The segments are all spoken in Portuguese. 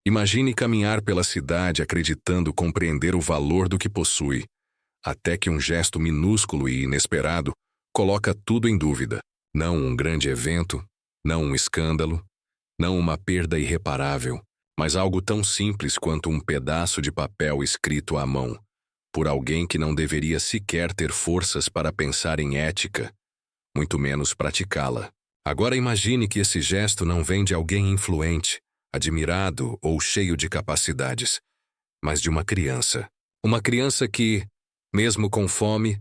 Imagine caminhar pela cidade acreditando compreender o valor do que possui, até que um gesto minúsculo e inesperado coloca tudo em dúvida. Não um grande evento, não um escândalo, não uma perda irreparável, mas algo tão simples quanto um pedaço de papel escrito à mão, por alguém que não deveria sequer ter forças para pensar em ética, muito menos praticá-la. Agora imagine que esse gesto não vem de alguém influente, admirado ou cheio de capacidades, mas de uma criança. Uma criança que, mesmo com fome,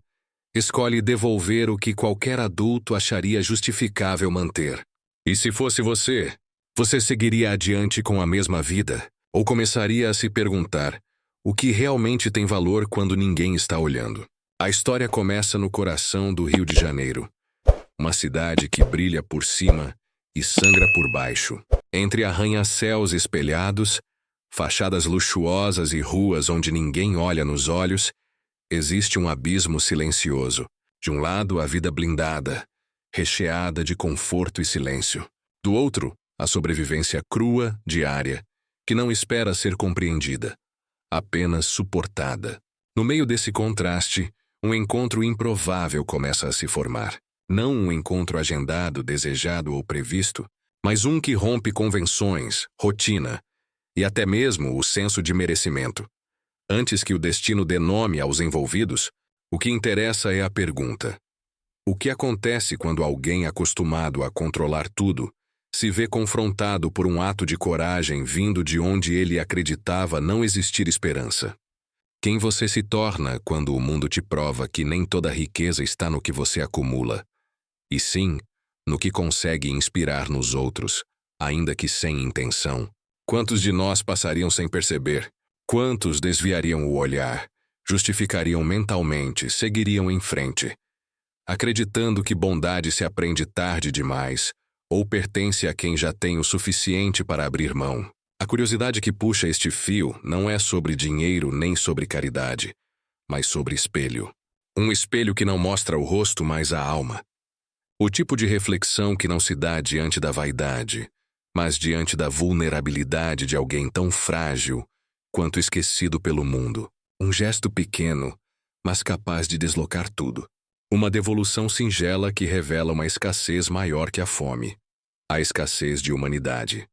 escolhe devolver o que qualquer adulto acharia justificável manter. E se fosse você, você seguiria adiante com a mesma vida? Ou começaria a se perguntar o que realmente tem valor quando ninguém está olhando? A história começa no coração do Rio de Janeiro, uma cidade que brilha por cima e sangra por baixo. Entre arranha-céus espelhados, fachadas luxuosas e ruas onde ninguém olha nos olhos, existe um abismo silencioso. De um lado, a vida blindada, recheada de conforto e silêncio. Do outro, a sobrevivência crua, diária, que não espera ser compreendida, apenas suportada. No meio desse contraste, um encontro improvável começa a se formar. Não um encontro agendado, desejado ou previsto, mas um que rompe convenções, rotina e até mesmo o senso de merecimento. Antes que o destino dê nome aos envolvidos, o que interessa é a pergunta: o que acontece quando alguém acostumado a controlar tudo se vê confrontado por um ato de coragem vindo de onde ele acreditava não existir esperança? Quem você se torna quando o mundo te prova que nem toda riqueza está no que você acumula, e sim no que consegue inspirar nos outros, ainda que sem intenção? Quantos de nós passariam sem perceber? Quantos desviariam o olhar, justificariam mentalmente, seguiriam em frente, acreditando que bondade se aprende tarde demais ou pertence a quem já tem o suficiente para abrir mão? A curiosidade que puxa este fio não é sobre dinheiro nem sobre caridade, mas sobre espelho. Um espelho que não mostra o rosto, mas a alma. O tipo de reflexão que não se dá diante da vaidade, mas diante da vulnerabilidade de alguém tão frágil quanto esquecido pelo mundo. Um gesto pequeno, mas capaz de deslocar tudo. Uma devolução singela que revela uma escassez maior que a fome. A escassez de humanidade.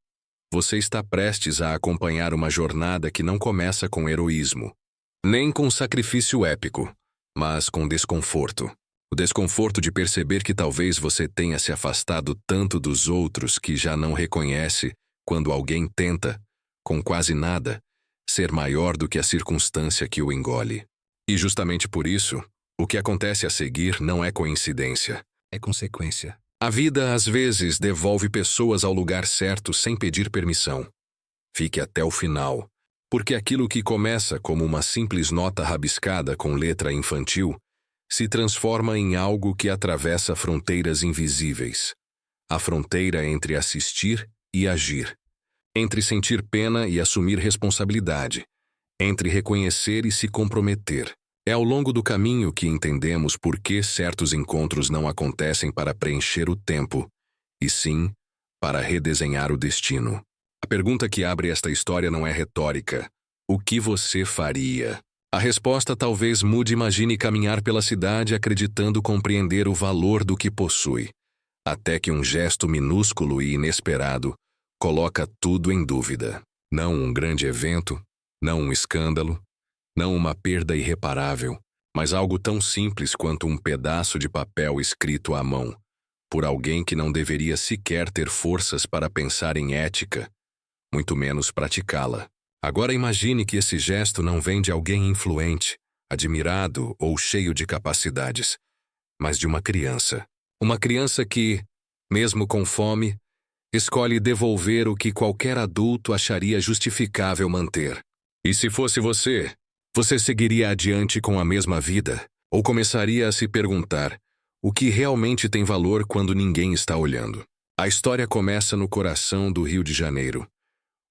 Você está prestes a acompanhar uma jornada que não começa com heroísmo, nem com sacrifício épico, mas com desconforto. O desconforto de perceber que talvez você tenha se afastado tanto dos outros que já não reconhece quando alguém tenta, com quase nada, ser maior do que a circunstância que o engole. E justamente por isso, o que acontece a seguir não é coincidência, é consequência. A vida às vezes devolve pessoas ao lugar certo sem pedir permissão. Fique até o final, porque aquilo que começa como uma simples nota rabiscada com letra infantil se transforma em algo que atravessa fronteiras invisíveis. A fronteira entre assistir e agir. Entre sentir pena e assumir responsabilidade. Entre reconhecer e se comprometer. É ao longo do caminho que entendemos por que certos encontros não acontecem para preencher o tempo, e sim para redesenhar o destino. A pergunta que abre esta história não é retórica. O que você faria? A resposta talvez mude. Imagine caminhar pela cidade acreditando compreender o valor do que possui, até que um gesto minúsculo e inesperado coloca tudo em dúvida. Não um grande evento, não um escândalo, não uma perda irreparável, mas algo tão simples quanto um pedaço de papel escrito à mão, por alguém que não deveria sequer ter forças para pensar em ética, muito menos praticá-la. Agora imagine que esse gesto não vem de alguém influente, admirado ou cheio de capacidades, mas de uma criança. Uma criança que, mesmo com fome, escolhe devolver o que qualquer adulto acharia justificável manter. E se fosse você, você seguiria adiante com a mesma vida? Ou começaria a se perguntar o que realmente tem valor quando ninguém está olhando? A história começa no coração do Rio de Janeiro,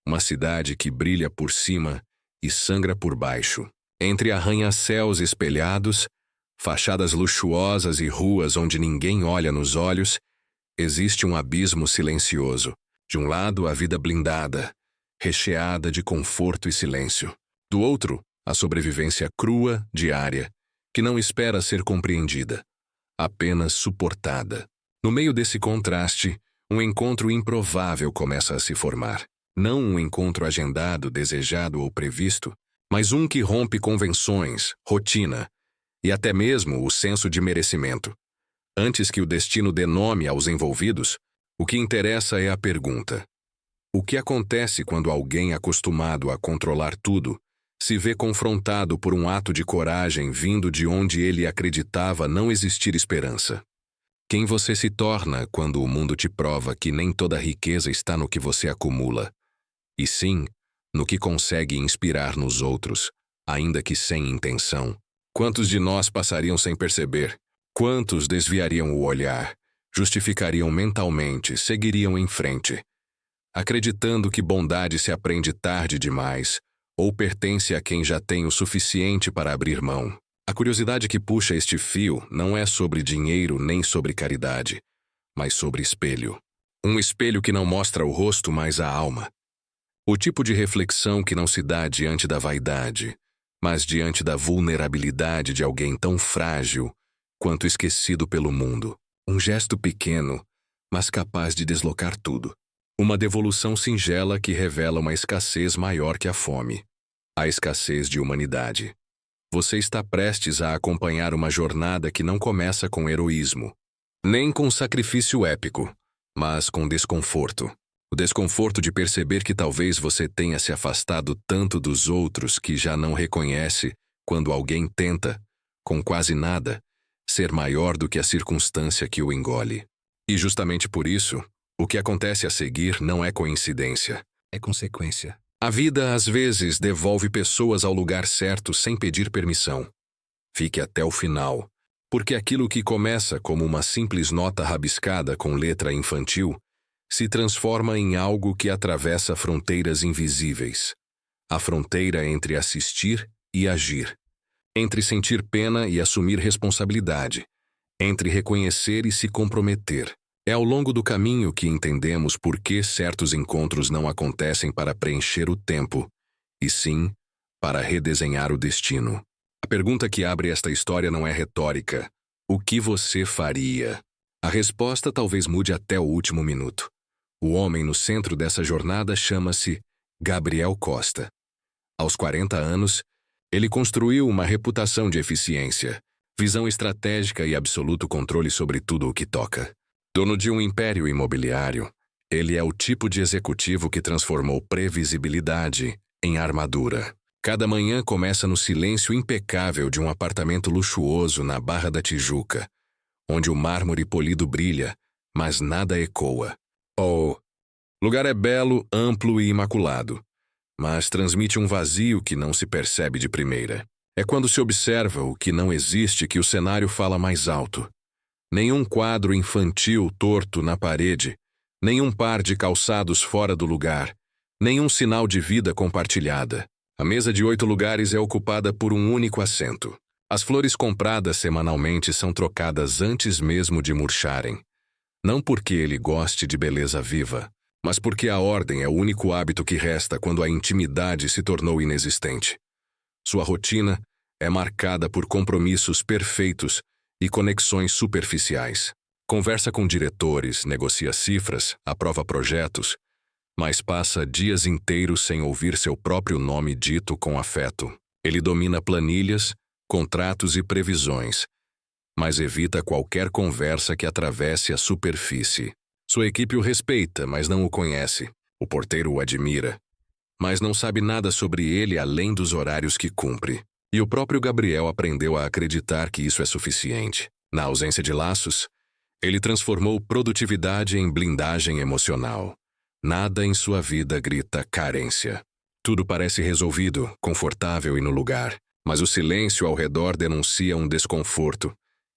uma cidade que brilha por cima e sangra por baixo. Entre arranha-céus espelhados, fachadas luxuosas e ruas onde ninguém olha nos olhos, existe um abismo silencioso. De um lado, a vida blindada, recheada de conforto e silêncio. Do outro, a sobrevivência crua, diária, que não espera ser compreendida, apenas suportada. No meio desse contraste, um encontro improvável começa a se formar. Não um encontro agendado, desejado ou previsto, mas um que rompe convenções, rotina e até mesmo o senso de merecimento. Antes que o destino dê nome aos envolvidos, o que interessa é a pergunta: o que acontece quando alguém acostumado a controlar tudo se vê confrontado por um ato de coragem vindo de onde ele acreditava não existir esperança? Quem você se torna quando o mundo te prova que nem toda riqueza está no que você acumula, e sim no que consegue inspirar nos outros, ainda que sem intenção? Quantos de nós passariam sem perceber? Quantos desviariam o olhar, justificariam mentalmente, seguiriam em frente, acreditando que bondade se aprende tarde demais ou pertence a quem já tem o suficiente para abrir mão? A curiosidade que puxa este fio não é sobre dinheiro nem sobre caridade, mas sobre espelho. Um espelho que não mostra o rosto, mas a alma. O tipo de reflexão que não se dá diante da vaidade, mas diante da vulnerabilidade de alguém tão frágil quanto esquecido pelo mundo. Um gesto pequeno, mas capaz de deslocar tudo. Uma devolução singela que revela uma escassez maior que a fome. A escassez de humanidade. Você está prestes a acompanhar uma jornada que não começa com heroísmo, nem com sacrifício épico, mas com desconforto. O desconforto de perceber que talvez você tenha se afastado tanto dos outros que já não reconhece quando alguém tenta, com quase nada, ser maior do que a circunstância que o engole. E justamente por isso, o que acontece a seguir não é coincidência, é consequência. A vida às vezes devolve pessoas ao lugar certo sem pedir permissão. Fique até o final, porque aquilo que começa como uma simples nota rabiscada com letra infantil se transforma em algo que atravessa fronteiras invisíveis. A fronteira entre assistir e agir. Entre sentir pena e assumir responsabilidade. Entre reconhecer e se comprometer. É ao longo do caminho que entendemos por que certos encontros não acontecem para preencher o tempo, e sim para redesenhar o destino. A pergunta que abre esta história não é retórica. O que você faria? A resposta talvez mude até o último minuto. O homem no centro dessa jornada chama-se Gabriel Costa. Aos 40 anos, ele construiu uma reputação de eficiência, visão estratégica e absoluto controle sobre tudo o que toca. Dono de um império imobiliário, ele é o tipo de executivo que transformou previsibilidade em armadura. Cada manhã começa no silêncio impecável de um apartamento luxuoso na Barra da Tijuca, onde o mármore polido brilha, mas nada ecoa. O lugar é belo, amplo e imaculado, mas transmite um vazio que não se percebe de primeira. É quando se observa o que não existe que o cenário fala mais alto. Nenhum quadro infantil torto na parede, nenhum par de calçados fora do lugar, nenhum sinal de vida compartilhada. A mesa de 8 lugares é ocupada por um único assento. As flores compradas semanalmente são trocadas antes mesmo de murcharem. Não porque ele goste de beleza viva, mas porque a ordem é o único hábito que resta quando a intimidade se tornou inexistente. Sua rotina é marcada por compromissos perfeitos e conexões superficiais. Conversa com diretores, negocia cifras, aprova projetos, mas passa dias inteiros sem ouvir seu próprio nome dito com afeto. Ele domina planilhas, contratos e previsões, mas evita qualquer conversa que atravesse a superfície. Sua equipe o respeita, mas não o conhece. O porteiro o admira, mas não sabe nada sobre ele além dos horários que cumpre. E o próprio Gabriel aprendeu a acreditar que isso é suficiente. Na ausência de laços, ele transformou produtividade em blindagem emocional. Nada em sua vida grita carência. Tudo parece resolvido, confortável e no lugar, mas o silêncio ao redor denuncia um desconforto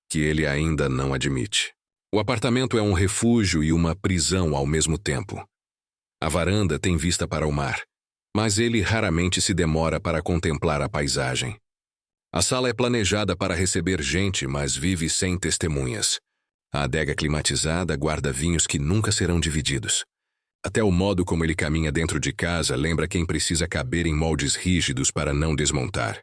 que ele ainda não admite. O apartamento é um refúgio e uma prisão ao mesmo tempo. A varanda tem vista para o mar, mas ele raramente se demora para contemplar a paisagem. A sala é planejada para receber gente, mas vive sem testemunhas. A adega climatizada guarda vinhos que nunca serão divididos. Até o modo como ele caminha dentro de casa lembra quem precisa caber em moldes rígidos para não desmontar.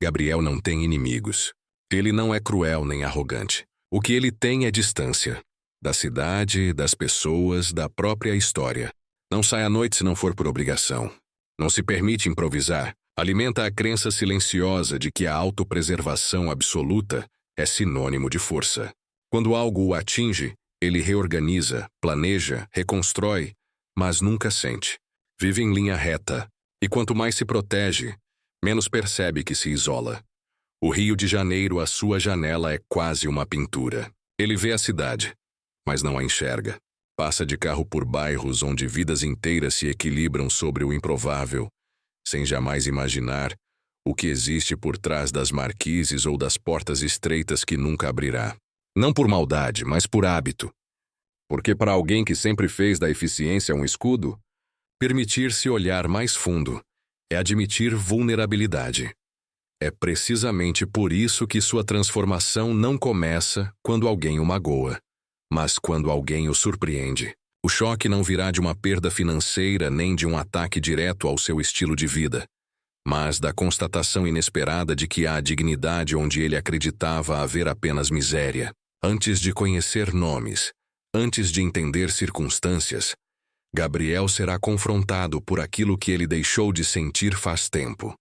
Gabriel não tem inimigos. Ele não é cruel nem arrogante. O que ele tem é distância. Da cidade, das pessoas, da própria história. Não sai à noite se não for por obrigação. Não se permite improvisar. Alimenta a crença silenciosa de que a autopreservação absoluta é sinônimo de força. Quando algo o atinge, ele reorganiza, planeja, reconstrói, mas nunca sente. Vive em linha reta, e quanto mais se protege, menos percebe que se isola. O Rio de Janeiro, à sua janela, é quase uma pintura. Ele vê a cidade, mas não a enxerga. Passa de carro por bairros onde vidas inteiras se equilibram sobre o improvável, sem jamais imaginar o que existe por trás das marquises ou das portas estreitas que nunca abrirá. Não por maldade, mas por hábito. Porque para alguém que sempre fez da eficiência um escudo, permitir-se olhar mais fundo é admitir vulnerabilidade. É precisamente por isso que sua transformação não começa quando alguém o magoa, mas quando alguém o surpreende. O choque não virá de uma perda financeira nem de um ataque direto ao seu estilo de vida, mas da constatação inesperada de que há dignidade onde ele acreditava haver apenas miséria. Antes de conhecer nomes, antes de entender circunstâncias, Gabriel será confrontado por aquilo que ele deixou de sentir faz tempo.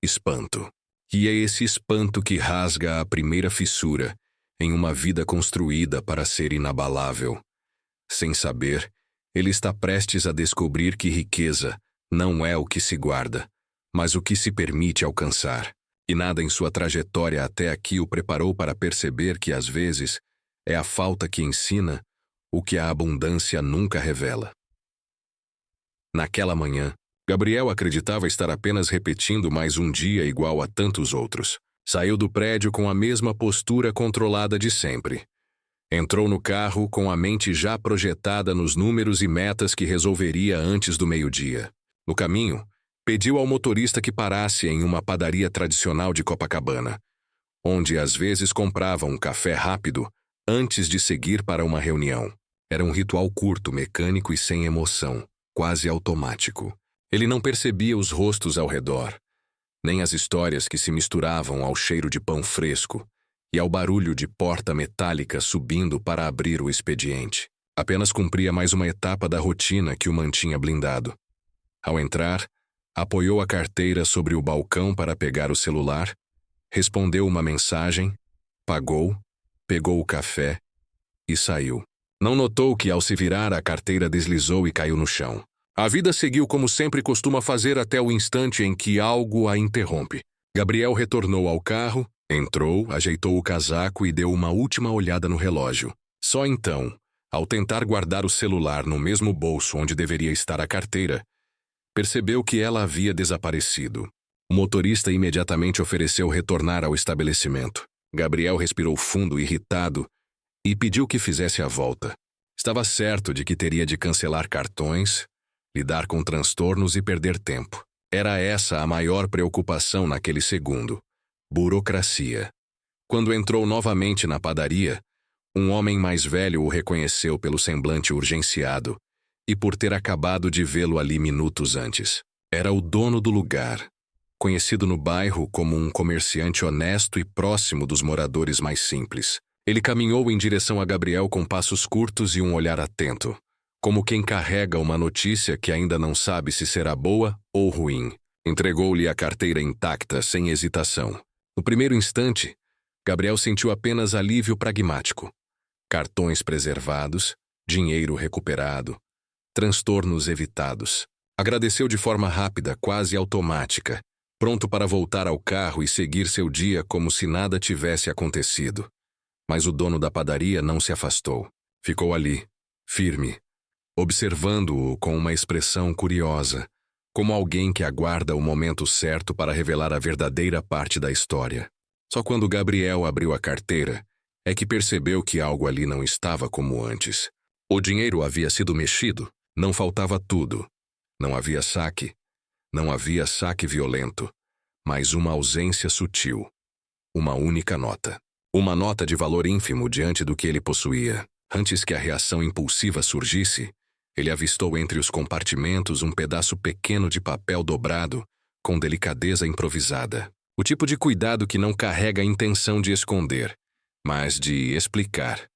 Espanto. E é esse espanto que rasga a primeira fissura em uma vida construída para ser inabalável. Sem saber, ele está prestes a descobrir que riqueza não é o que se guarda, mas o que se permite alcançar. E nada em sua trajetória até aqui o preparou para perceber que, às vezes, é a falta que ensina o que a abundância nunca revela. Naquela manhã, Gabriel acreditava estar apenas repetindo mais um dia igual a tantos outros. Saiu do prédio com a mesma postura controlada de sempre. Entrou no carro com a mente já projetada nos números e metas que resolveria antes do meio-dia. No caminho, pediu ao motorista que parasse em uma padaria tradicional de Copacabana, onde às vezes comprava um café rápido antes de seguir para uma reunião. Era um ritual curto, mecânico e sem emoção, quase automático. Ele não percebia os rostos ao redor, nem as histórias que se misturavam ao cheiro de pão fresco e ao barulho de porta metálica subindo para abrir o expediente. Apenas cumpria mais uma etapa da rotina que o mantinha blindado. Ao entrar, apoiou a carteira sobre o balcão para pegar o celular, respondeu uma mensagem, pagou, pegou o café e saiu. Não notou que, ao se virar, a carteira deslizou e caiu no chão. A vida seguiu como sempre costuma fazer até o instante em que algo a interrompe. Gabriel retornou ao carro, entrou, ajeitou o casaco e deu uma última olhada no relógio. Só então, ao tentar guardar o celular no mesmo bolso onde deveria estar a carteira, percebeu que ela havia desaparecido. O motorista imediatamente ofereceu retornar ao estabelecimento. Gabriel respirou fundo, irritado, e pediu que fizesse a volta. Estava certo de que teria de cancelar cartões, lidar com transtornos e perder tempo. Era essa a maior preocupação naquele segundo. Burocracia. Quando entrou novamente na padaria, um homem mais velho o reconheceu pelo semblante urgenciado e por ter acabado de vê-lo ali minutos antes. Era o dono do lugar, conhecido no bairro como um comerciante honesto e próximo dos moradores mais simples. Ele caminhou em direção a Gabriel com passos curtos e um olhar atento, como quem carrega uma notícia que ainda não sabe se será boa ou ruim. Entregou-lhe a carteira intacta, sem hesitação. No primeiro instante, Gabriel sentiu apenas alívio pragmático. Cartões preservados, dinheiro recuperado, transtornos evitados. Agradeceu de forma rápida, quase automática, pronto para voltar ao carro e seguir seu dia como se nada tivesse acontecido. Mas o dono da padaria não se afastou. Ficou ali, firme, observando-o com uma expressão curiosa, como alguém que aguarda o momento certo para revelar a verdadeira parte da história. Só quando Gabriel abriu a carteira é que percebeu que algo ali não estava como antes. O dinheiro havia sido mexido, não faltava tudo. Não havia saque violento, mas uma ausência sutil. Uma única nota. Uma nota de valor ínfimo diante do que ele possuía. Antes que a reação impulsiva surgisse, Ele avistou entre os compartimentos um pedaço pequeno de papel dobrado, com delicadeza improvisada. O tipo de cuidado que não carrega a intenção de esconder, mas de explicar.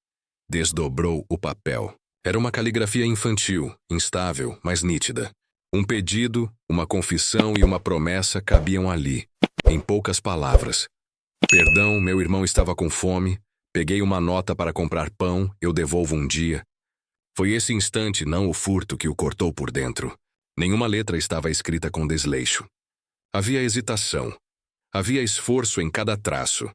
Desdobrou o papel. Era uma caligrafia infantil, instável, mas nítida. Um pedido, uma confissão e uma promessa cabiam ali, em poucas palavras. Perdão, meu irmão estava com fome. Peguei uma nota para comprar pão, eu devolvo um dia. Foi esse instante, não o furto, que o cortou por dentro. Nenhuma letra estava escrita com desleixo. Havia hesitação. Havia esforço em cada traço.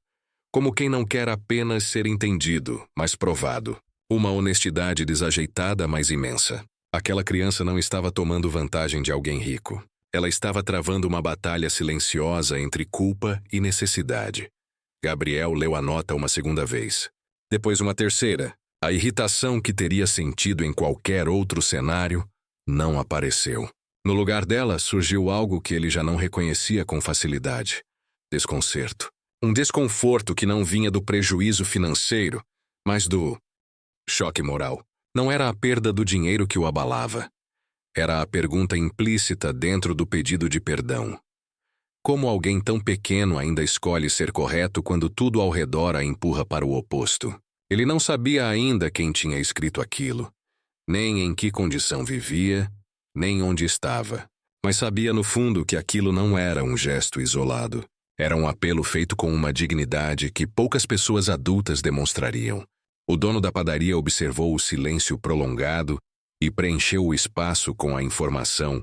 Como quem não quer apenas ser entendido, mas provado. Uma honestidade desajeitada, mas imensa. Aquela criança não estava tomando vantagem de alguém rico. Ela estava travando uma batalha silenciosa entre culpa e necessidade. Gabriel leu a nota uma segunda vez. Depois uma terceira. A irritação que teria sentido em qualquer outro cenário não apareceu. No lugar dela, surgiu algo que ele já não reconhecia com facilidade. Desconcerto. Um desconforto que não vinha do prejuízo financeiro, mas do choque moral. Não era a perda do dinheiro que o abalava. Era a pergunta implícita dentro do pedido de perdão. Como alguém tão pequeno ainda escolhe ser correto quando tudo ao redor a empurra para o oposto? Ele não sabia ainda quem tinha escrito aquilo, nem em que condição vivia, nem onde estava. Mas sabia no fundo que aquilo não era um gesto isolado. Era um apelo feito com uma dignidade que poucas pessoas adultas demonstrariam. O dono da padaria observou o silêncio prolongado e preencheu o espaço com a informação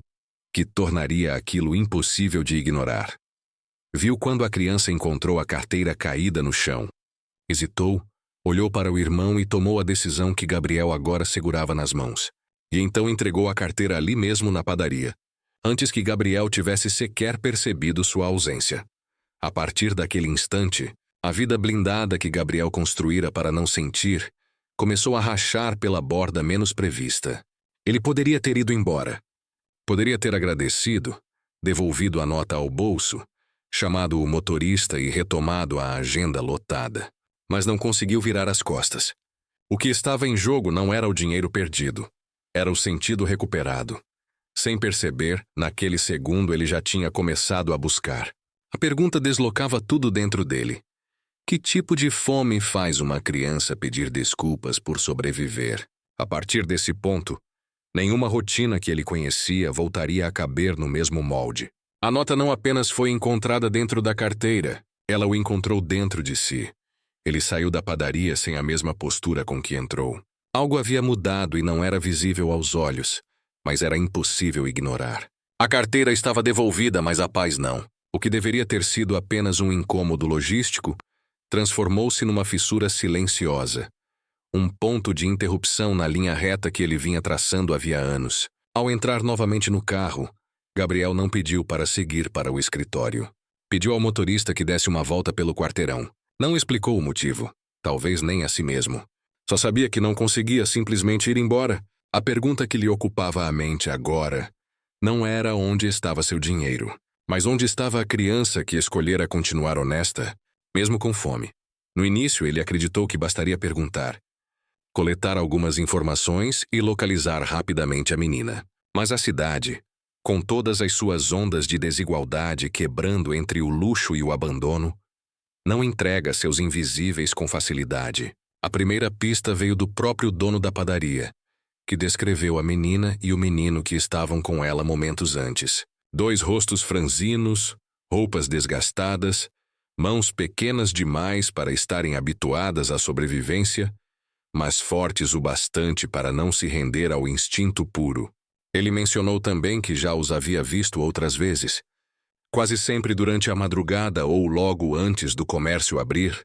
que tornaria aquilo impossível de ignorar. Viu quando a criança encontrou a carteira caída no chão. Hesitou, olhou para o irmão e tomou a decisão que Gabriel agora segurava nas mãos. E então entregou a carteira ali mesmo na padaria, antes que Gabriel tivesse sequer percebido sua ausência. A partir daquele instante, a vida blindada que Gabriel construíra para não sentir começou a rachar pela borda menos prevista. Ele poderia ter ido embora. Poderia ter agradecido, devolvido a nota ao bolso, chamado o motorista e retomado a agenda lotada. Mas não conseguiu virar as costas. O que estava em jogo não era o dinheiro perdido. Era o sentido recuperado. Sem perceber, naquele segundo ele já tinha começado a buscar. A pergunta deslocava tudo dentro dele. Que tipo de fome faz uma criança pedir desculpas por sobreviver? A partir desse ponto, nenhuma rotina que ele conhecia voltaria a caber no mesmo molde. A nota não apenas foi encontrada dentro da carteira, ela o encontrou dentro de si. Ele saiu da padaria sem a mesma postura com que entrou. Algo havia mudado e não era visível aos olhos, mas era impossível ignorar. A carteira estava devolvida, mas a paz não. O que deveria ter sido apenas um incômodo logístico transformou-se numa fissura silenciosa. Um ponto de interrupção na linha reta que ele vinha traçando havia anos. Ao entrar novamente no carro, Gabriel não pediu para seguir para o escritório. Pediu ao motorista que desse uma volta pelo quarteirão. Não explicou o motivo, talvez nem a si mesmo. Só sabia que não conseguia simplesmente ir embora. A pergunta que lhe ocupava a mente agora não era onde estava seu dinheiro, mas onde estava a criança que escolhera continuar honesta, mesmo com fome. No início, ele acreditou que bastaria perguntar, coletar algumas informações e localizar rapidamente a menina. Mas a cidade, com todas as suas ondas de desigualdade quebrando entre o luxo e o abandono, não entrega seus invisíveis com facilidade. A primeira pista veio do próprio dono da padaria, que descreveu a menina e o menino que estavam com ela momentos antes. 2 rostos franzinos, roupas desgastadas, mãos pequenas demais para estarem habituadas à sobrevivência, mas fortes o bastante para não se render ao instinto puro. Ele mencionou também que já os havia visto outras vezes, quase sempre durante a madrugada ou logo antes do comércio abrir,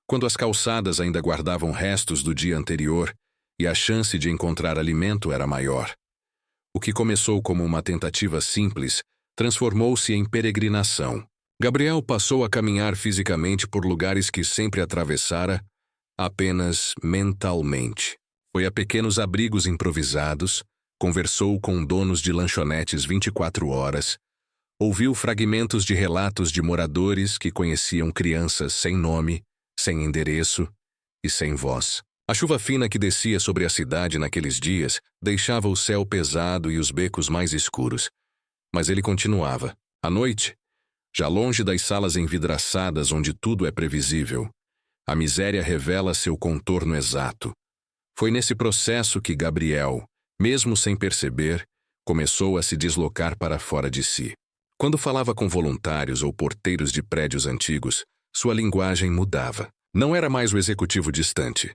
quando as calçadas ainda guardavam restos do dia anterior e a chance de encontrar alimento era maior. O que começou como uma tentativa simples transformou-se em peregrinação. Gabriel passou a caminhar fisicamente por lugares que sempre atravessara, apenas mentalmente. Foi a pequenos abrigos improvisados, conversou com donos de lanchonetes 24 horas, ouviu fragmentos de relatos de moradores que conheciam crianças sem nome, sem endereço e sem voz. A chuva fina que descia sobre a cidade naqueles dias deixava o céu pesado e os becos mais escuros. Mas ele continuava. À noite, já longe das salas envidraçadas onde tudo é previsível, a miséria revela seu contorno exato. Foi nesse processo que Gabriel, mesmo sem perceber, começou a se deslocar para fora de si. Quando falava com voluntários ou porteiros de prédios antigos, sua linguagem mudava. Não era mais o executivo distante,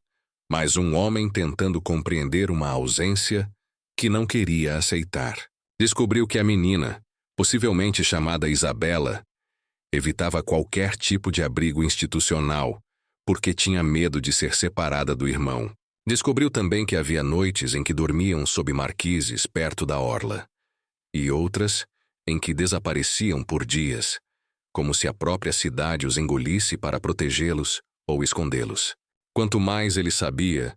mas um homem tentando compreender uma ausência que não queria aceitar. Descobriu que a menina, possivelmente chamada Isabela, evitava qualquer tipo de abrigo institucional porque tinha medo de ser separada do irmão. Descobriu também que havia noites em que dormiam sob marquises perto da orla, e outras em que desapareciam por dias, como se a própria cidade os engolisse para protegê-los ou escondê-los. Quanto mais ele sabia,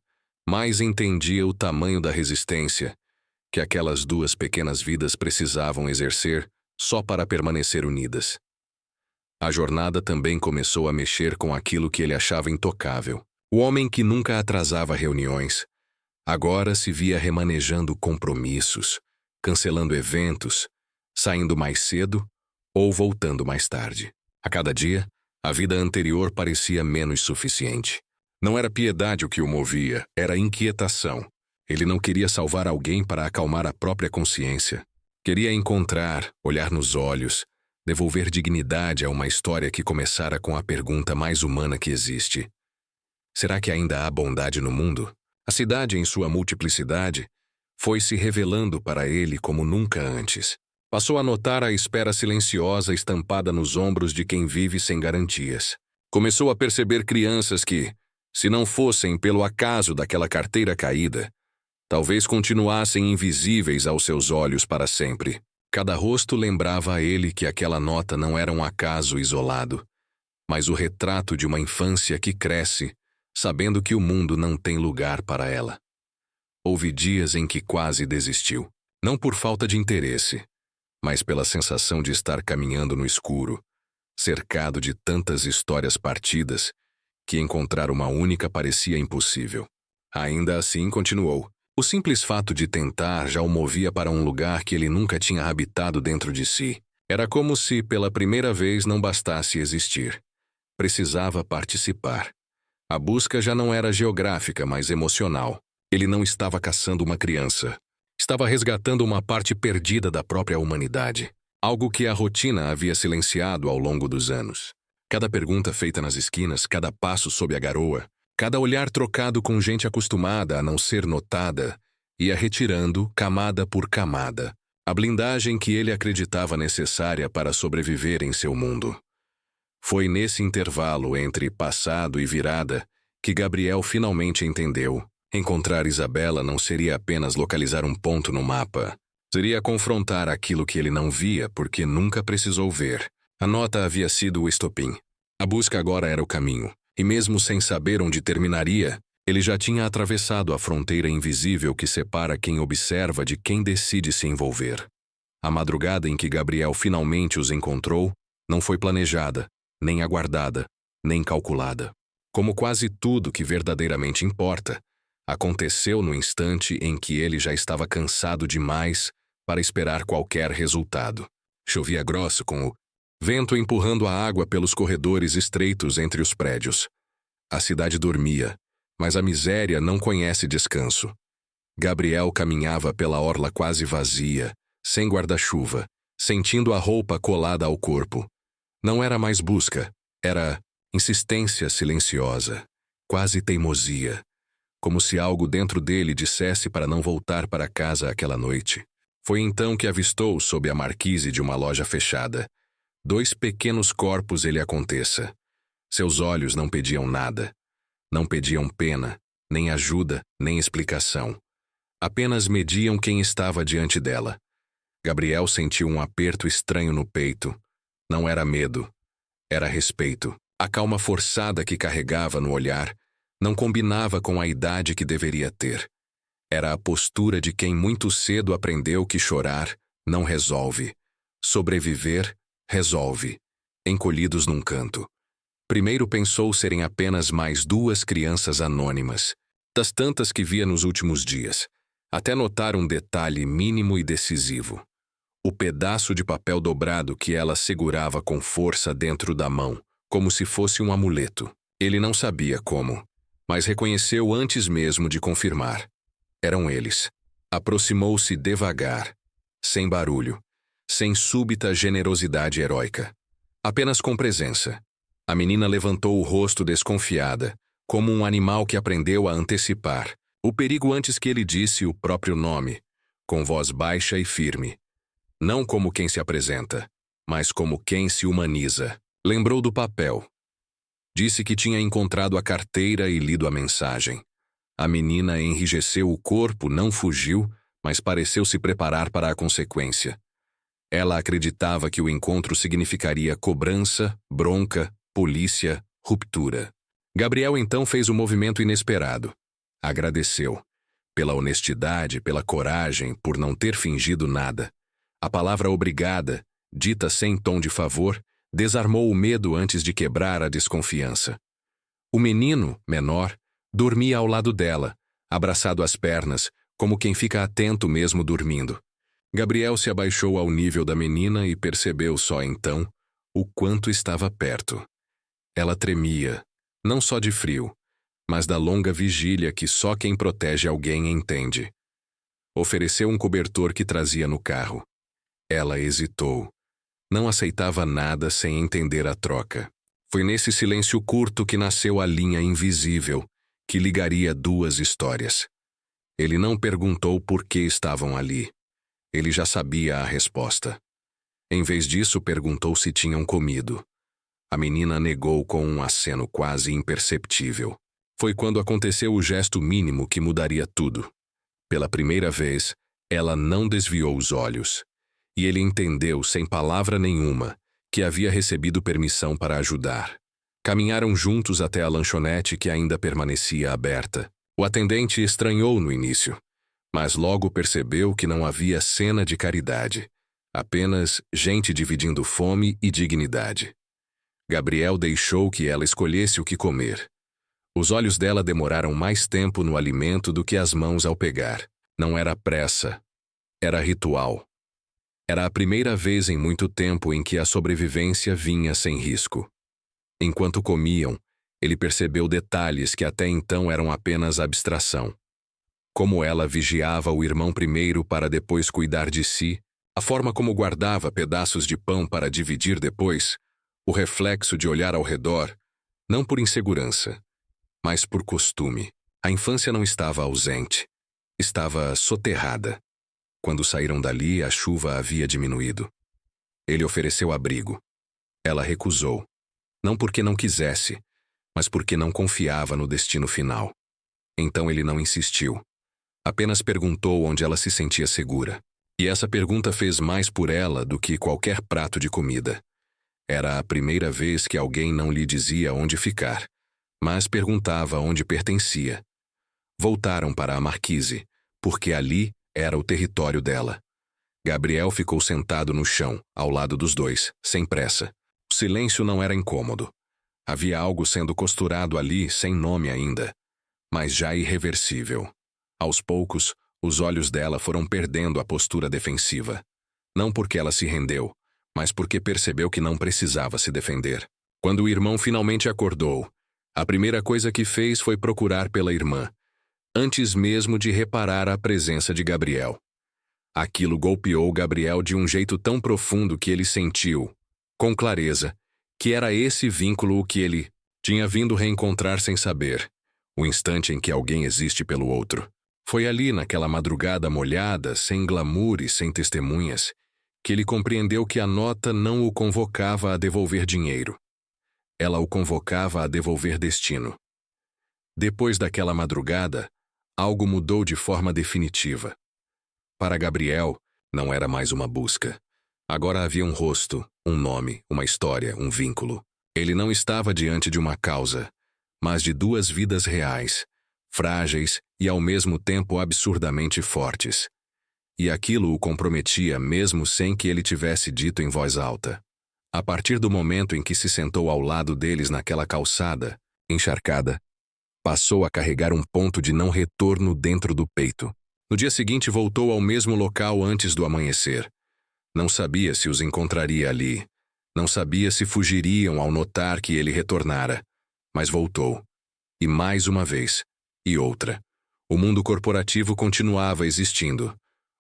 mais entendia o tamanho da resistência que aquelas duas pequenas vidas precisavam exercer só para permanecer unidas. A jornada também começou a mexer com aquilo que ele achava intocável. O homem que nunca atrasava reuniões, agora se via remanejando compromissos, cancelando eventos, saindo mais cedo ou voltando mais tarde. A cada dia, a vida anterior parecia menos suficiente. Não era piedade o que o movia, era inquietação. Ele não queria salvar alguém para acalmar a própria consciência. Queria encontrar, olhar nos olhos, devolver dignidade a uma história que começara com a pergunta mais humana que existe. Será que ainda há bondade no mundo? A cidade, em sua multiplicidade, foi se revelando para ele como nunca antes. Passou a notar a espera silenciosa estampada nos ombros de quem vive sem garantias. Começou a perceber crianças que, se não fossem pelo acaso daquela carteira caída, talvez continuassem invisíveis aos seus olhos para sempre. Cada rosto lembrava a ele que aquela nota não era um acaso isolado, mas o retrato de uma infância que cresce, sabendo que o mundo não tem lugar para ela. Houve dias em que quase desistiu, não por falta de interesse, mas pela sensação de estar caminhando no escuro, cercado de tantas histórias partidas, que encontrar uma única parecia impossível. Ainda assim continuou. O simples fato de tentar já o movia para um lugar que ele nunca tinha habitado dentro de si. Era como se, pela primeira vez, não bastasse existir. Precisava participar. A busca já não era geográfica, mas emocional. Ele não estava caçando uma criança. Estava resgatando uma parte perdida da própria humanidade. Algo que a rotina havia silenciado ao longo dos anos. Cada pergunta feita nas esquinas, cada passo sob a garoa, cada olhar trocado com gente acostumada a não ser notada, ia retirando, camada por camada, a blindagem que ele acreditava necessária para sobreviver em seu mundo. Foi nesse intervalo entre passado e virada que Gabriel finalmente entendeu. Encontrar Isabela não seria apenas localizar um ponto no mapa. Seria confrontar aquilo que ele não via porque nunca precisou ver. A nota havia sido o estopim. A busca agora era o caminho. E mesmo sem saber onde terminaria, ele já tinha atravessado a fronteira invisível que separa quem observa de quem decide se envolver. A madrugada em que Gabriel finalmente os encontrou não foi planejada, nem aguardada, nem calculada. Como quase tudo que verdadeiramente importa, aconteceu no instante em que ele já estava cansado demais para esperar qualquer resultado. Chovia grosso com o vento empurrando a água pelos corredores estreitos entre os prédios. A cidade dormia, mas a miséria não conhece descanso. Gabriel caminhava pela orla quase vazia, sem guarda-chuva, sentindo a roupa colada ao corpo. Não era mais busca, era insistência silenciosa, quase teimosia, como se algo dentro dele dissesse para não voltar para casa aquela noite. Foi então que avistou sob a marquise de uma loja fechada. 2 pequenos corpos ele aconteça. Seus olhos não pediam nada. Não pediam pena, nem ajuda, nem explicação. Apenas mediam quem estava diante dela. Gabriel sentiu um aperto estranho no peito. Não era medo, era respeito. A calma forçada que carregava no olhar não combinava com a idade que deveria ter. Era a postura de quem muito cedo aprendeu que chorar não resolve. Sobreviver resolve. Encolhidos num canto. Primeiro pensou serem apenas mais 2 crianças anônimas. das tantas que via nos últimos dias, até notar um detalhe mínimo e decisivo. O pedaço de papel dobrado que ela segurava com força dentro da mão, como se fosse um amuleto. Ele não sabia como, mas reconheceu antes mesmo de confirmar. Eram eles. Aproximou-se devagar, sem barulho, sem súbita generosidade heróica. Apenas com presença. A menina levantou o rosto desconfiada, como um animal que aprendeu a antecipar o perigo antes que ele disse o próprio nome, com voz baixa e firme. Não como quem se apresenta, mas como quem se humaniza. Lembrou do papel. Disse que tinha encontrado a carteira e lido a mensagem. A menina enrijeceu o corpo, não fugiu, mas pareceu se preparar para a consequência. Ela acreditava que o encontro significaria cobrança, bronca, polícia, ruptura. Gabriel então fez um movimento inesperado. Agradeceu. Pela honestidade, pela coragem, por não ter fingido nada. A palavra obrigada, dita sem tom de favor, desarmou o medo antes de quebrar a desconfiança. O menino, menor, dormia ao lado dela, abraçado às pernas, como quem fica atento mesmo dormindo. Gabriel se abaixou ao nível da menina e percebeu só então o quanto estava perto. Ela tremia, não só de frio, mas da longa vigília que só quem protege alguém entende. Ofereceu um cobertor que trazia no carro. Ela hesitou. Não aceitava nada sem entender a troca. Foi nesse silêncio curto que nasceu a linha invisível, que ligaria duas histórias. Ele não perguntou por que estavam ali. Ele já sabia a resposta. Em vez disso, perguntou se tinham comido. A menina negou com um aceno quase imperceptível. Foi quando aconteceu o gesto mínimo que mudaria tudo. Pela primeira vez, ela não desviou os olhos. E ele entendeu, sem palavra nenhuma, que havia recebido permissão para ajudar. Caminharam juntos até a lanchonete que ainda permanecia aberta. O atendente estranhou no início, mas logo percebeu que não havia cena de caridade, apenas gente dividindo fome e dignidade. Gabriel deixou que ela escolhesse o que comer. Os olhos dela demoraram mais tempo no alimento do que as mãos ao pegar. Não era pressa, era ritual. Era a primeira vez em muito tempo em que a sobrevivência vinha sem risco. Enquanto comiam, ele percebeu detalhes que até então eram apenas abstração. Como ela vigiava o irmão primeiro para depois cuidar de si, a forma como guardava pedaços de pão para dividir depois, o reflexo de olhar ao redor, não por insegurança, mas por costume. A infância não estava ausente, estava soterrada. Quando saíram dali, a chuva havia diminuído. Ele ofereceu abrigo. Ela recusou. Não porque não quisesse, mas porque não confiava no destino final. Então ele não insistiu. Apenas perguntou onde ela se sentia segura. E essa pergunta fez mais por ela do que qualquer prato de comida. Era a primeira vez que alguém não lhe dizia onde ficar, mas perguntava onde pertencia. Voltaram para a marquise, porque ali era o território dela. Gabriel ficou sentado no chão, ao lado dos dois, sem pressa. O silêncio não era incômodo. Havia algo sendo costurado ali, sem nome ainda, mas já irreversível. Aos poucos, os olhos dela foram perdendo a postura defensiva. Não porque ela se rendeu, mas porque percebeu que não precisava se defender. Quando o irmão finalmente acordou, a primeira coisa que fez foi procurar pela irmã, antes mesmo de reparar a presença de Gabriel. Aquilo golpeou Gabriel de um jeito tão profundo que ele sentiu, com clareza, que era esse vínculo o que ele tinha vindo reencontrar sem saber, o instante em que alguém existe pelo outro. Foi ali, naquela madrugada molhada, sem glamour e sem testemunhas, que ele compreendeu que a nota não o convocava a devolver dinheiro. Ela o convocava a devolver destino. Depois daquela madrugada, algo mudou de forma definitiva. Para Gabriel, não era mais uma busca. Agora havia um rosto, um nome, uma história, um vínculo. Ele não estava diante de uma causa, mas de duas vidas reais, frágeis e ao mesmo tempo absurdamente fortes. E aquilo o comprometia mesmo sem que ele tivesse dito em voz alta. A partir do momento em que se sentou ao lado deles naquela calçada, encharcada, Passou a carregar um ponto de não retorno dentro do peito. No dia seguinte voltou ao mesmo local antes do amanhecer. Não sabia se os encontraria ali. Não sabia se fugiriam ao notar que ele retornara. Mas voltou. E mais uma vez. E outra. O mundo corporativo continuava existindo.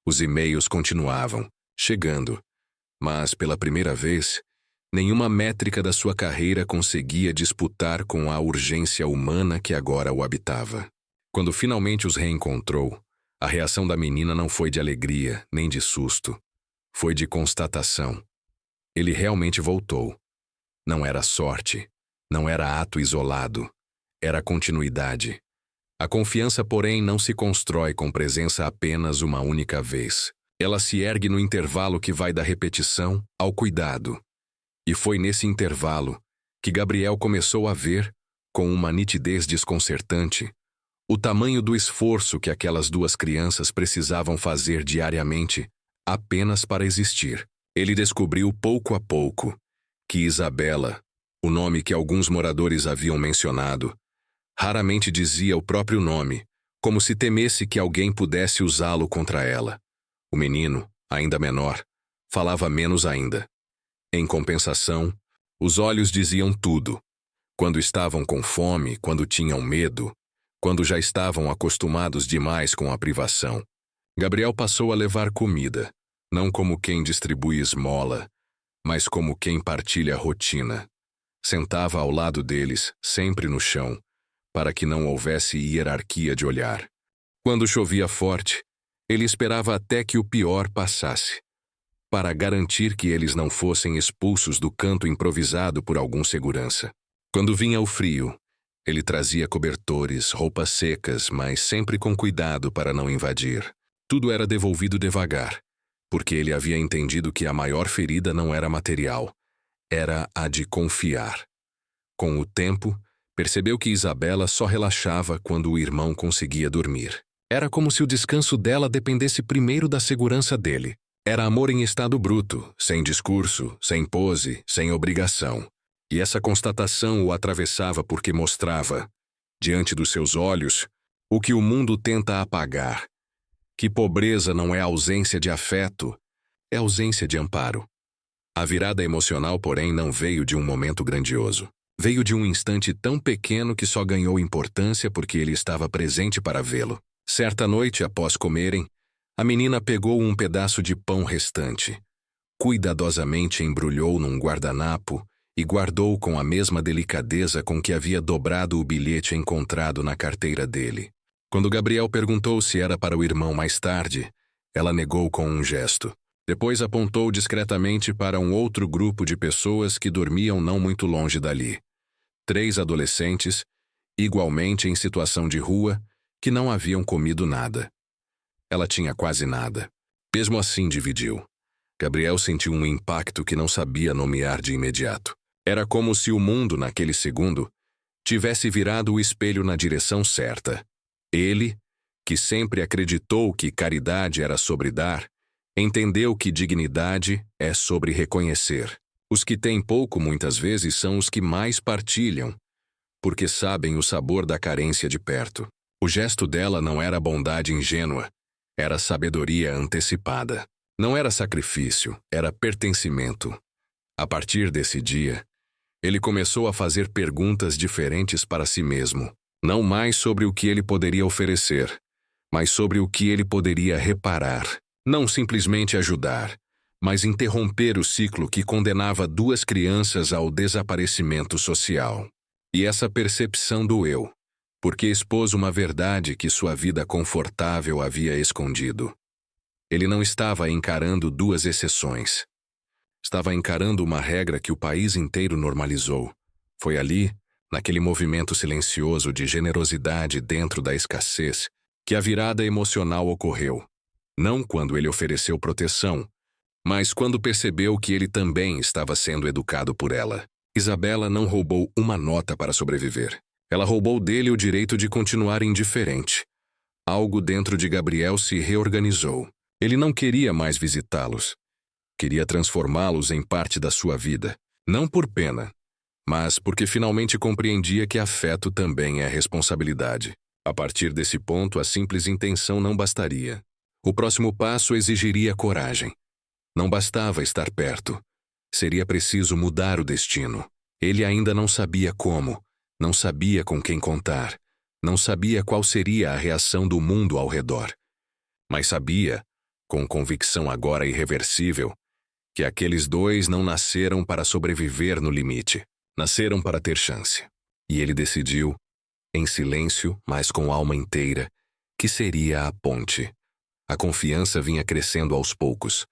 Os e-mails continuavam, chegando. Mas, pela primeira vez, nenhuma métrica da sua carreira conseguia disputar com a urgência humana que agora o habitava. Quando finalmente os reencontrou, a reação da menina não foi de alegria, nem de susto. Foi de constatação. Ele realmente voltou. Não era sorte. Não era ato isolado. Era continuidade. A confiança, porém, não se constrói com presença apenas uma única vez. Ela se ergue no intervalo que vai da repetição ao cuidado. E foi nesse intervalo que Gabriel começou a ver, com uma nitidez desconcertante, o tamanho do esforço que aquelas duas crianças precisavam fazer diariamente apenas para existir. Ele descobriu pouco a pouco que Isabela, o nome que alguns moradores haviam mencionado, raramente dizia o próprio nome, como se temesse que alguém pudesse usá-lo contra ela. O menino, ainda menor, falava menos ainda. Em compensação, os olhos diziam tudo. Quando estavam com fome, quando tinham medo, quando já estavam acostumados demais com a privação. Gabriel passou a levar comida, não como quem distribui esmola, mas como quem partilha rotina. Sentava ao lado deles, sempre no chão, para que não houvesse hierarquia de olhar. Quando chovia forte, ele esperava até que o pior passasse, para garantir que eles não fossem expulsos do canto improvisado por algum segurança. Quando vinha o frio, ele trazia cobertores, roupas secas, mas sempre com cuidado para não invadir. Tudo era devolvido devagar, porque ele havia entendido que a maior ferida não era material, era a de confiar. Com o tempo, percebeu que Isabela só relaxava quando o irmão conseguia dormir. Era como se o descanso dela dependesse primeiro da segurança dele. Era amor em estado bruto, sem discurso, sem pose, sem obrigação. E essa constatação o atravessava porque mostrava, diante dos seus olhos, o que o mundo tenta apagar. Que pobreza não é ausência de afeto, é ausência de amparo. A virada emocional, porém, não veio de um momento grandioso. Veio de um instante tão pequeno que só ganhou importância porque ele estava presente para vê-lo. Certa noite, após comerem, a menina pegou um pedaço de pão restante, cuidadosamente embrulhou num guardanapo e guardou com a mesma delicadeza com que havia dobrado o bilhete encontrado na carteira dele. Quando Gabriel perguntou se era para o irmão mais tarde, ela negou com um gesto. Depois apontou discretamente para um outro grupo de pessoas que dormiam não muito longe dali. 3 adolescentes, igualmente em situação de rua, que não haviam comido nada. Ela tinha quase nada. Mesmo assim dividiu. Gabriel sentiu um impacto que não sabia nomear de imediato. Era como se o mundo, naquele segundo, tivesse virado o espelho na direção certa. Ele, que sempre acreditou que caridade era sobre dar, entendeu que dignidade é sobre reconhecer. Os que têm pouco muitas vezes são os que mais partilham, porque sabem o sabor da carência de perto. O gesto dela não era bondade ingênua, era sabedoria antecipada. Não era sacrifício, era pertencimento. A partir desse dia, ele começou a fazer perguntas diferentes para si mesmo, não mais sobre o que ele poderia oferecer, mas sobre o que ele poderia reparar. Não simplesmente ajudar, mas interromper o ciclo que condenava 2 crianças ao desaparecimento social. E essa percepção doeu, porque expôs uma verdade que sua vida confortável havia escondido. Ele não estava encarando 2 exceções. Estava encarando uma regra que o país inteiro normalizou. Foi ali, naquele movimento silencioso de generosidade dentro da escassez, que a virada emocional ocorreu. Não quando ele ofereceu proteção, mas quando percebeu que ele também estava sendo educado por ela. Isabela não roubou uma nota para sobreviver. Ela roubou dele o direito de continuar indiferente. Algo dentro de Gabriel se reorganizou. Ele não queria mais visitá-los. Queria transformá-los em parte da sua vida. Não por pena, mas porque finalmente compreendia que afeto também é responsabilidade. A partir desse ponto, a simples intenção não bastaria. O próximo passo exigiria coragem. Não bastava estar perto. Seria preciso mudar o destino. Ele ainda não sabia como, não sabia com quem contar, não sabia qual seria a reação do mundo ao redor. Mas sabia, com convicção agora irreversível, que aqueles dois não nasceram para sobreviver no limite. Nasceram para ter chance. E ele decidiu, em silêncio, mas com alma inteira, que seria a ponte. A confiança vinha crescendo aos poucos.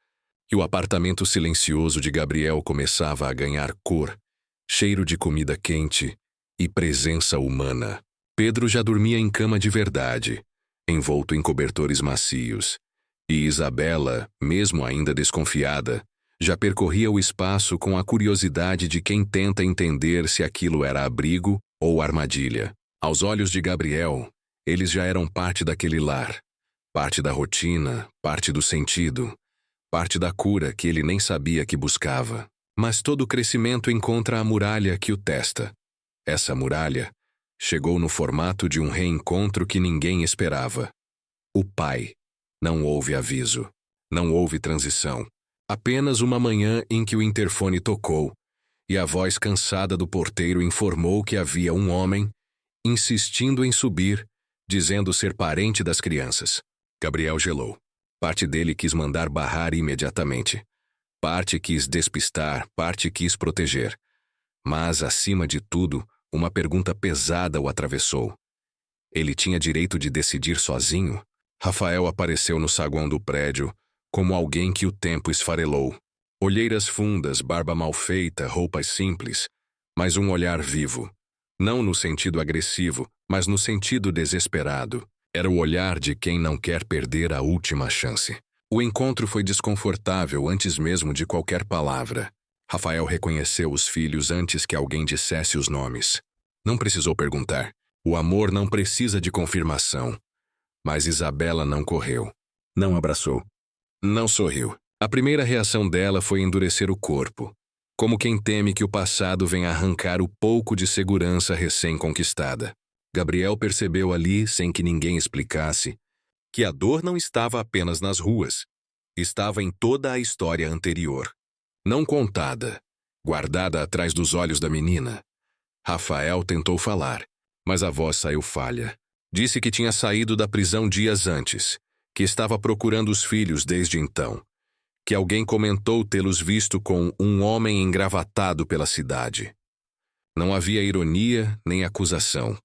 E o apartamento silencioso de Gabriel começava a ganhar cor, cheiro de comida quente e presença humana. Pedro já dormia em cama de verdade, envolto em cobertores macios. E Isabela, mesmo ainda desconfiada, já percorria o espaço com a curiosidade de quem tenta entender se aquilo era abrigo ou armadilha. Aos olhos de Gabriel, eles já eram parte daquele lar, parte da rotina, parte do sentido, parte da cura que ele nem sabia que buscava. Mas todo crescimento encontra a muralha que o testa. Essa muralha chegou no formato de um reencontro que ninguém esperava. O pai. Não houve aviso. Não houve transição. Apenas uma manhã em que o interfone tocou, e a voz cansada do porteiro informou que havia um homem insistindo em subir, dizendo ser parente das crianças. Gabriel gelou. Parte dele quis mandar barrar imediatamente. Parte quis despistar, parte quis proteger. Mas, acima de tudo, uma pergunta pesada o atravessou. Ele tinha direito de decidir sozinho? Rafael apareceu no saguão do prédio, como alguém que o tempo esfarelou. Olheiras fundas, barba mal feita, roupas simples, mas um olhar vivo. Não no sentido agressivo, mas no sentido desesperado. Era o olhar de quem não quer perder a última chance. O encontro foi desconfortável antes mesmo de qualquer palavra. Rafael reconheceu os filhos antes que alguém dissesse os nomes. Não precisou perguntar. O amor não precisa de confirmação. Mas Isabela não correu. Não abraçou. Não sorriu. A primeira reação dela foi endurecer o corpo, como quem teme que o passado venha arrancar o pouco de segurança recém-conquistada. Gabriel percebeu ali, sem que ninguém explicasse, que a dor não estava apenas nas ruas. Estava em toda a história anterior. Não contada, guardada atrás dos olhos da menina. Rafael tentou falar, mas a voz saiu falha. Disse que tinha saído da prisão dias antes, que estava procurando os filhos desde então, que alguém comentou tê-los visto com um homem engravatado pela cidade. Não havia ironia nem acusação,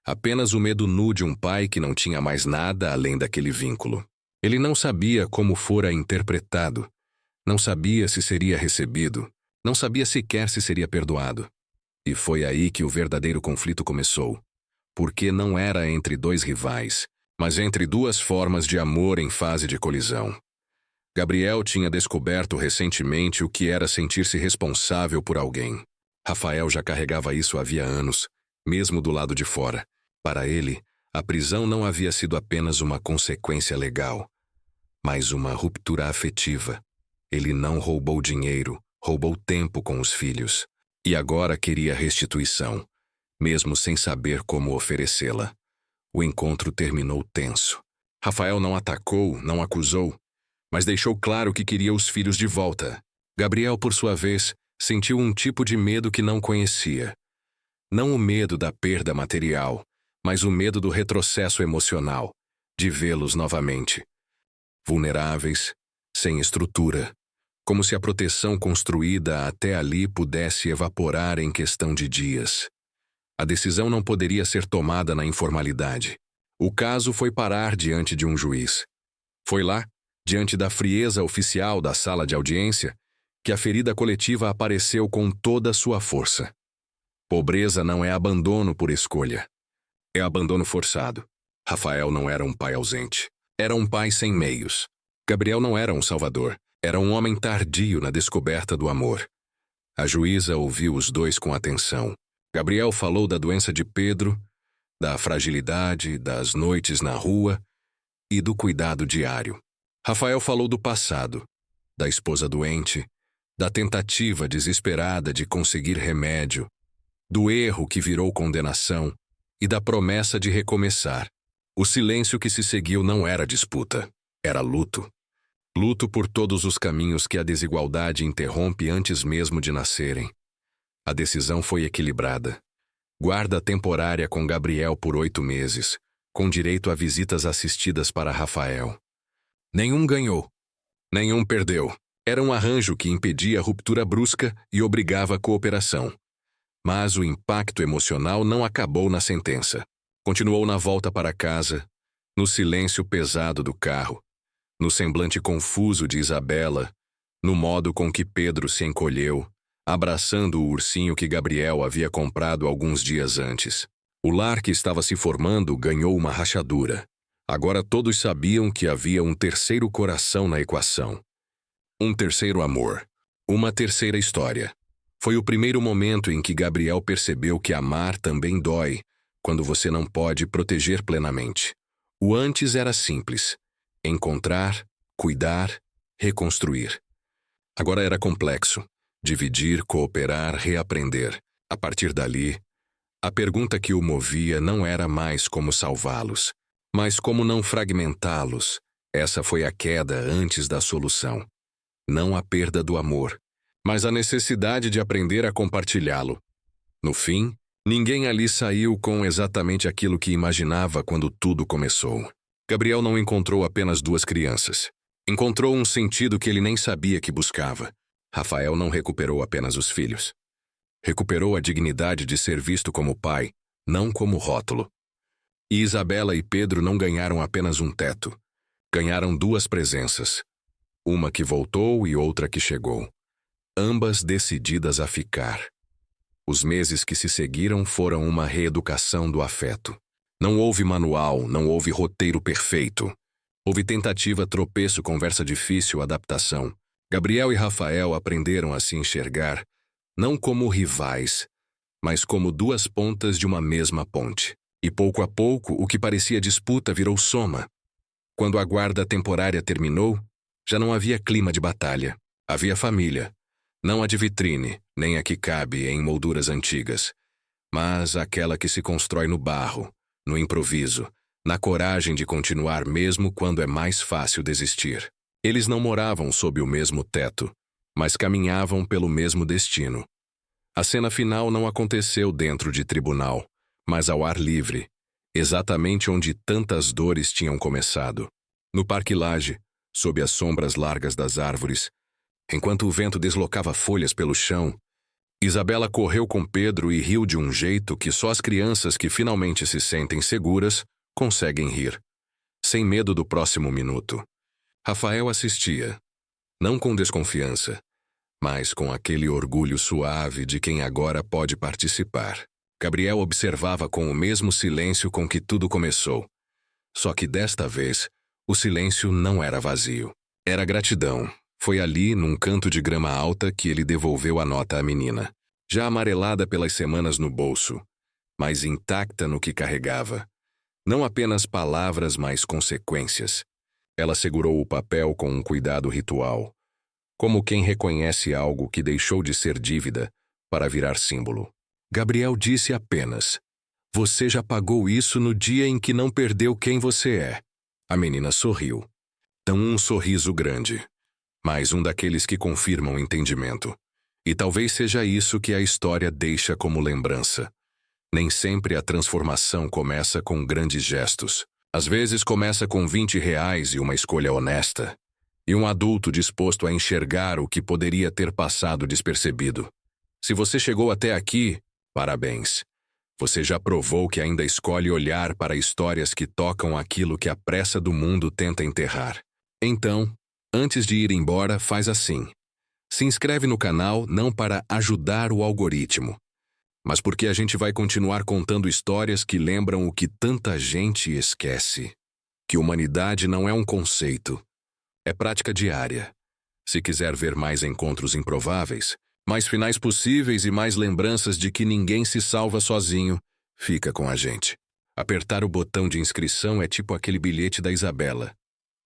apenas o medo nu de um pai que não tinha mais nada além daquele vínculo. Ele não sabia como fora interpretado, não sabia se seria recebido, não sabia sequer se seria perdoado. E foi aí que o verdadeiro conflito começou, porque não era entre dois rivais, mas entre duas formas de amor em fase de colisão. Gabriel tinha descoberto recentemente o que era sentir-se responsável por alguém. Rafael já carregava isso havia anos, mesmo do lado de fora. Para ele, a prisão não havia sido apenas uma consequência legal, mas uma ruptura afetiva. Ele não roubou dinheiro, roubou tempo com os filhos. E agora queria restituição, mesmo sem saber como oferecê-la. O encontro terminou tenso. Rafael não atacou, não acusou, mas deixou claro que queria os filhos de volta. Gabriel, por sua vez, sentiu um tipo de medo que não conhecia. Não o medo da perda material, mas o medo do retrocesso emocional, de vê-los novamente. Vulneráveis, sem estrutura, como se a proteção construída até ali pudesse evaporar em questão de dias. A decisão não poderia ser tomada na informalidade. O caso foi parar diante de um juiz. Foi lá, diante da frieza oficial da sala de audiência, que a ferida coletiva apareceu com toda a sua força. Pobreza não é abandono por escolha. É abandono forçado. Rafael não era um pai ausente. Era um pai sem meios. Gabriel não era um salvador. Era um homem tardio na descoberta do amor. A juíza ouviu os dois com atenção. Gabriel falou da doença de Pedro, da fragilidade, das noites na rua e do cuidado diário. Rafael falou do passado, da esposa doente, da tentativa desesperada de conseguir remédio, do erro que virou condenação e da promessa de recomeçar. O silêncio que se seguiu não era disputa, era luto. Luto por todos os caminhos que a desigualdade interrompe antes mesmo de nascerem. A decisão foi equilibrada. Guarda temporária com Gabriel por 8 meses, com direito a visitas assistidas para Rafael. Nenhum ganhou. Nenhum perdeu. Era um arranjo que impedia a ruptura brusca e obrigava a cooperação. Mas o impacto emocional não acabou na sentença. Continuou na volta para casa, no silêncio pesado do carro, no semblante confuso de Isabela, no modo com que Pedro se encolheu, abraçando o ursinho que Gabriel havia comprado alguns dias antes. O lar que estava se formando ganhou uma rachadura. Agora todos sabiam que havia um terceiro coração na equação. Um terceiro amor. Uma terceira história. Foi o primeiro momento em que Gabriel percebeu que amar também dói, quando você não pode proteger plenamente. O antes era simples. Encontrar, cuidar, reconstruir. Agora era complexo. Dividir, cooperar, reaprender. A partir dali, a pergunta que o movia não era mais como salvá-los, mas como não fragmentá-los. Essa foi a queda antes da solução. Não a perda do amor, mas a necessidade de aprender a compartilhá-lo. No fim, ninguém ali saiu com exatamente aquilo que imaginava quando tudo começou. Gabriel não encontrou apenas 2 crianças. Encontrou um sentido que ele nem sabia que buscava. Rafael não recuperou apenas os filhos. Recuperou a dignidade de ser visto como pai, não como rótulo. E Isabela e Pedro não ganharam apenas um teto. Ganharam 2 presenças. Uma que voltou e outra que chegou. Ambas decididas a ficar. Os meses que se seguiram foram uma reeducação do afeto. Não houve manual, não houve roteiro perfeito. Houve tentativa, tropeço, conversa difícil, adaptação. Gabriel e Rafael aprenderam a se enxergar, não como rivais, mas como 2 pontas de uma mesma ponte. E pouco a pouco, o que parecia disputa virou soma. Quando a guarda temporária terminou, já não havia clima de batalha. Havia família. Não a de vitrine, nem a que cabe em molduras antigas, mas aquela que se constrói no barro, no improviso, na coragem de continuar mesmo quando é mais fácil desistir. Eles não moravam sob o mesmo teto, mas caminhavam pelo mesmo destino. A cena final não aconteceu dentro de tribunal, mas ao ar livre, exatamente onde tantas dores tinham começado. No Parque Lage, sob as sombras largas das árvores, enquanto o vento deslocava folhas pelo chão, Isabela correu com Pedro e riu de um jeito que só as crianças que finalmente se sentem seguras conseguem rir, sem medo do próximo minuto. Rafael assistia, não com desconfiança, mas com aquele orgulho suave de quem agora pode participar. Gabriel observava com o mesmo silêncio com que tudo começou. Só que desta vez, o silêncio não era vazio. Era gratidão. Foi ali, num canto de grama alta, que ele devolveu a nota à menina, já amarelada pelas semanas no bolso, mas intacta no que carregava. Não apenas palavras, mas consequências. Ela segurou o papel com um cuidado ritual, como quem reconhece algo que deixou de ser dívida para virar símbolo. Gabriel disse apenas: "Você já pagou isso no dia em que não perdeu quem você é." A menina sorriu. Não um sorriso grande, mas um daqueles que confirmam o entendimento. E talvez seja isso que a história deixa como lembrança. Nem sempre a transformação começa com grandes gestos. Às vezes começa com R$ 20 e uma escolha honesta, e um adulto disposto a enxergar o que poderia ter passado despercebido. Se você chegou até aqui, parabéns. Você já provou que ainda escolhe olhar para histórias que tocam aquilo que a pressa do mundo tenta enterrar. Então, antes de ir embora, faz assim. Se inscreve no canal não para ajudar o algoritmo, mas porque a gente vai continuar contando histórias que lembram o que tanta gente esquece. Que humanidade não é um conceito, é prática diária. Se quiser ver mais encontros improváveis, mais finais possíveis e mais lembranças de que ninguém se salva sozinho, fica com a gente. Apertar o botão de inscrição é tipo aquele bilhete da Isabela.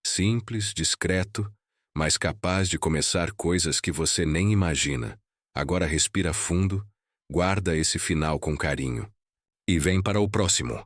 Simples, discreto, mas capaz de começar coisas que você nem imagina. Agora respira fundo, Guarda esse final com carinho. E vem para o próximo.